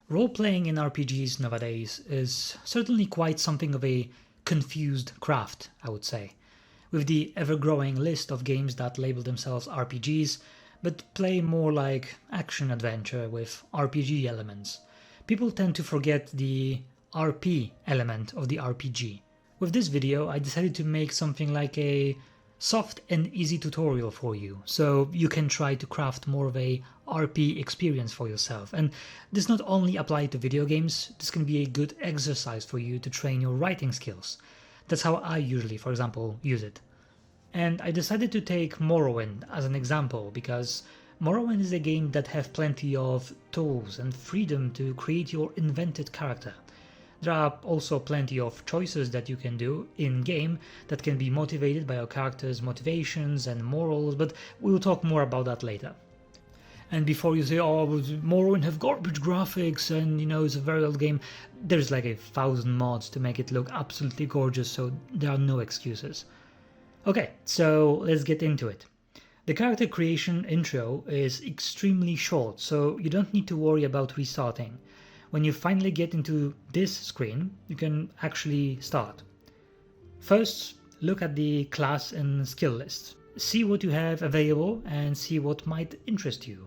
Role-playing in RPGs nowadays is certainly quite something of a confused craft, I would say. With the ever-growing list of games that label themselves RPGs, but play more like action-adventure with RPG elements, people tend to forget the RP element of the RPG. With this video, I decided to make something like a soft and easy tutorial for you, so you can try to craft more of a RP experience for yourself. And this not only applies to video games, this can be a good exercise for you to train your writing skills. That's how I usually, for example, use it. And I decided to take Morrowind as an example because Morrowind is a game that have plenty of tools and freedom to create your invented character. There are also plenty of choices that you can do in-game that can be motivated by your character's motivations and morals, but we'll talk more about that later. And before you say, oh, Morrowind have garbage graphics and, it's a very old game, there's like 1,000 mods to make it look absolutely gorgeous, so there are no excuses. Okay, so let's get into it. The character creation intro is extremely short, so you don't need to worry about restarting. When you finally get into this screen, you can actually start. First, look at the class and skill list. See what you have available and see what might interest you.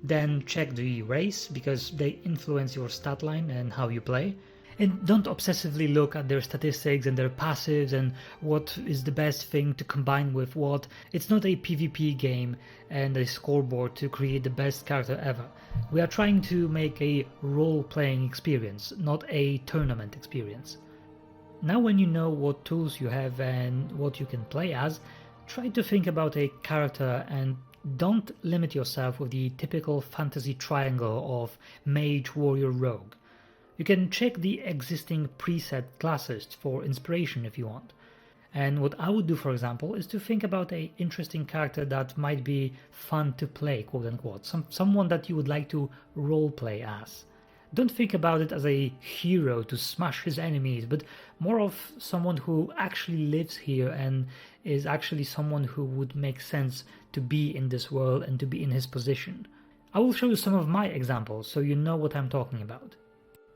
Then check the race, because they influence your stat line and how you play. And don't obsessively look at their statistics and their passives and what is the best thing to combine with what. It's not a PvP game and a scoreboard to create the best character ever. We are trying to make a role-playing experience, not a tournament experience. Now when you know what tools you have and what you can play as, try to think about a character and don't limit yourself with the typical fantasy triangle of mage, warrior, rogue. You can check the existing preset classes for inspiration if you want. And what I would do, for example, is to think about an interesting character that might be fun to play, quote unquote, someone that you would like to roleplay as. Don't think about it as a hero to smash his enemies, but more of someone who actually lives here and is actually someone who would make sense to be in this world and to be in his position. I will show you some of my examples so you know what I'm talking about.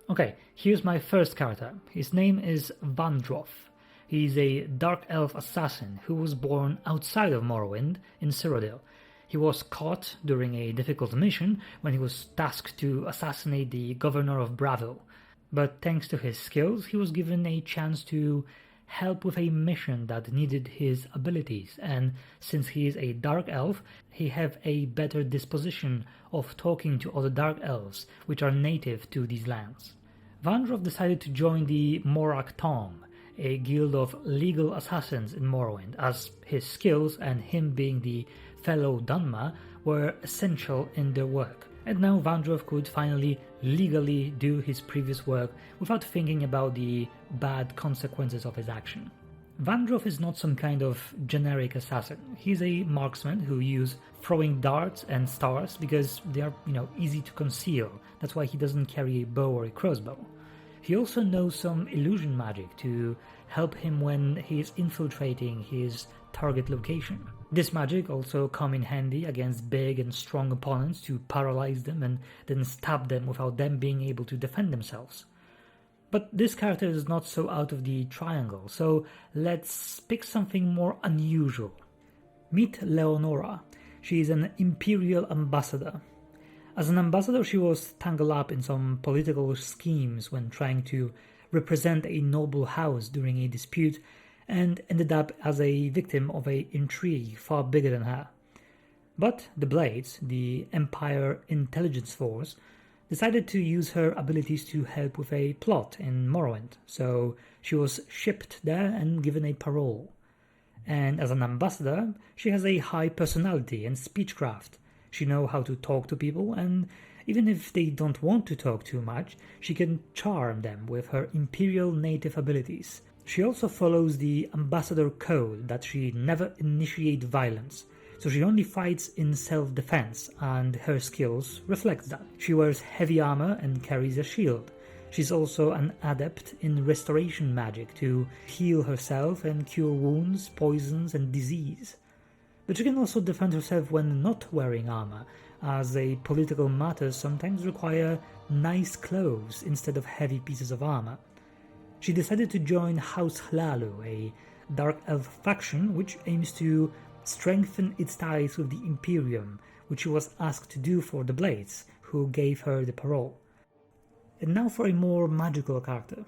Okay, here's my first character. His name is Vandroth. He's a dark elf assassin who was born outside of Morrowind in Cyrodiil. He was caught during a difficult mission when he was tasked to assassinate the governor of Bravo. But thanks to his skills, he was given a chance to help with a mission that needed his abilities, and since he is a dark elf, he have a better disposition of talking to other dark elves, which are native to these lands. Vandroth decided to join the Morak Tom, a guild of legal assassins in Morrowind, as his skills and him being the fellow Dunma were essential in their work. And now Vandroth could finally legally do his previous work without thinking about the bad consequences of his action. Vandroth is not some kind of generic assassin. He's a marksman who uses throwing darts and stars because they are, easy to conceal. That's why he doesn't carry a bow or a crossbow. He also knows some illusion magic to help him when he is infiltrating his target location. This magic also come in handy against big and strong opponents to paralyze them and then stab them without them being able to defend themselves. But this character is not so out of the triangle, so let's pick something more unusual. Meet Leonora. She is an Imperial ambassador. As an ambassador, she was tangled up in some political schemes when trying to represent a noble house during a dispute, and ended up as a victim of an intrigue far bigger than her. But the Blades, the Empire Intelligence Force, decided to use her abilities to help with a plot in Morrowind, so she was shipped there and given a parole. And as an ambassador, she has a high personality and speechcraft. She knows how to talk to people, and even if they don't want to talk too much, she can charm them with her imperial native abilities. She also follows the ambassador code that she never initiates violence, so she only fights in self-defense, and her skills reflect that. She wears heavy armor and carries a shield. She's also an adept in restoration magic to heal herself and cure wounds, poisons, and disease. But she can also defend herself when not wearing armor, as a political matters sometimes require nice clothes instead of heavy pieces of armor. She decided to join House Hlalu, a dark elf faction which aims to strengthen its ties with the Imperium, which she was asked to do for the Blades, who gave her the parole. And now for a more magical character.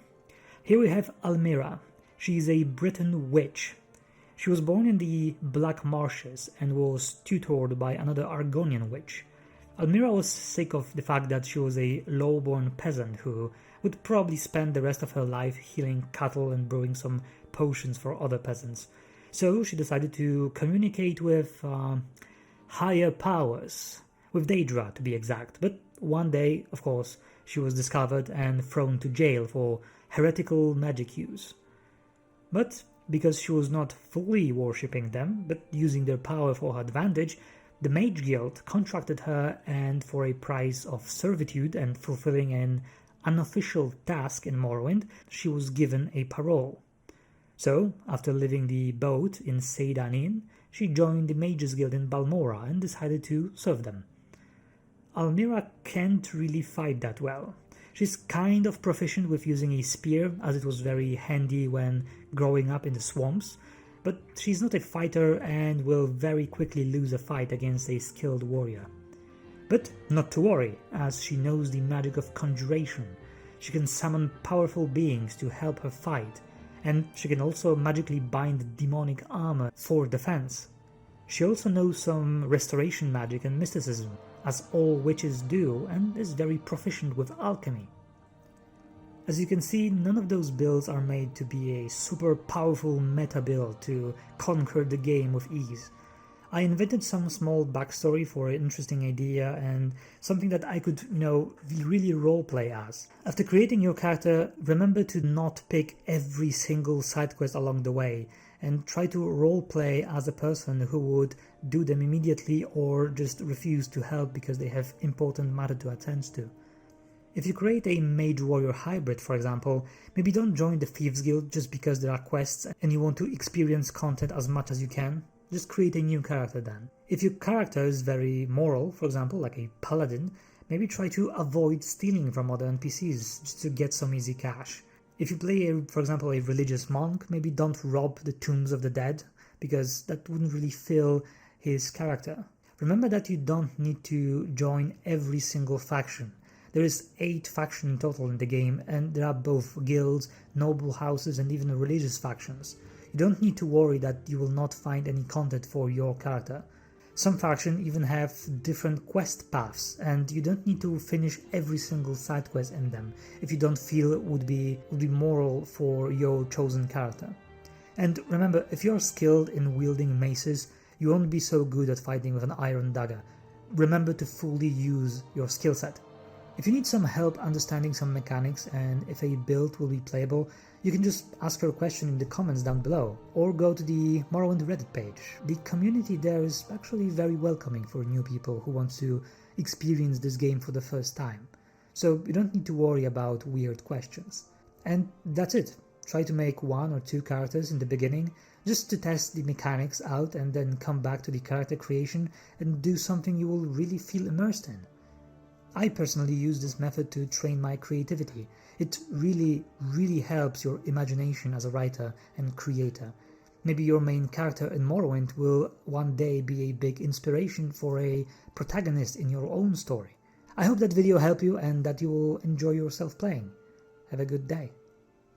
Here we have Almira. She is a Breton witch. She was born in the Black Marshes and was tutored by another Argonian witch. Almira was sick of the fact that she was a low-born peasant who would probably spend the rest of her life healing cattle and brewing some potions for other peasants. So she decided to communicate with higher powers, with Daedra to be exact. But one day, of course, she was discovered and thrown to jail for heretical magic use. But because she was not fully worshipping them, but using their power for her advantage, the Mage Guild contracted her, and for a price of servitude and fulfilling an unofficial task in Morrowind, she was given a parole. So, after leaving the boat in Seydanin, she joined the Mages Guild in Balmora and decided to serve them. Almira can't really fight that well. She's kind of proficient with using a spear, as it was very handy when growing up in the swamps, but she's not a fighter and will very quickly lose a fight against a skilled warrior. But not to worry, as she knows the magic of conjuration. She can summon powerful beings to help her fight, and she can also magically bind demonic armor for defense. She also knows some restoration magic and mysticism, as all witches do, and is very proficient with alchemy. As you can see, none of those builds are made to be a super powerful meta build to conquer the game with ease. I invented some small backstory for an interesting idea and something that I could, really roleplay as. After creating your character, remember to not pick every single side quest along the way, and try to roleplay as a person who would do them immediately or just refuse to help because they have important matter to attend to. If you create a Mage Warrior hybrid, for example, maybe don't join the Thieves Guild just because there are quests and you want to experience content as much as you can. Just create a new character then. If your character is very moral, for example, like a paladin, maybe try to avoid stealing from other NPCs just to get some easy cash. If you play, for example, a religious monk, maybe don't rob the tombs of the dead, because that wouldn't really fill his character. Remember that you don't need to join every single faction. There is 8 factions in total in the game, and there are both guilds, noble houses, and even religious factions. You don't need to worry that you will not find any content for your character. Some factions even have different quest paths, and you don't need to finish every single side quest in them if you don't feel it would be moral for your chosen character. And remember, if you're skilled in wielding maces, you won't be so good at fighting with an iron dagger. Remember to fully use your skill set. If you need some help understanding some mechanics and if a build will be playable, you can just ask her a question in the comments down below, or go to the Morrowind Reddit page. The community there is actually very welcoming for new people who want to experience this game for the first time. So you don't need to worry about weird questions. And that's it. Try to make 1 or 2 characters in the beginning, just to test the mechanics out, and then come back to the character creation and do something you will really feel immersed in. I personally use this method to train my creativity. It really helps your imagination as a writer and creator. Maybe your main character in Morrowind will one day be a big inspiration for a protagonist in your own story. I hope that video helped you and that you will enjoy yourself playing. Have a good day.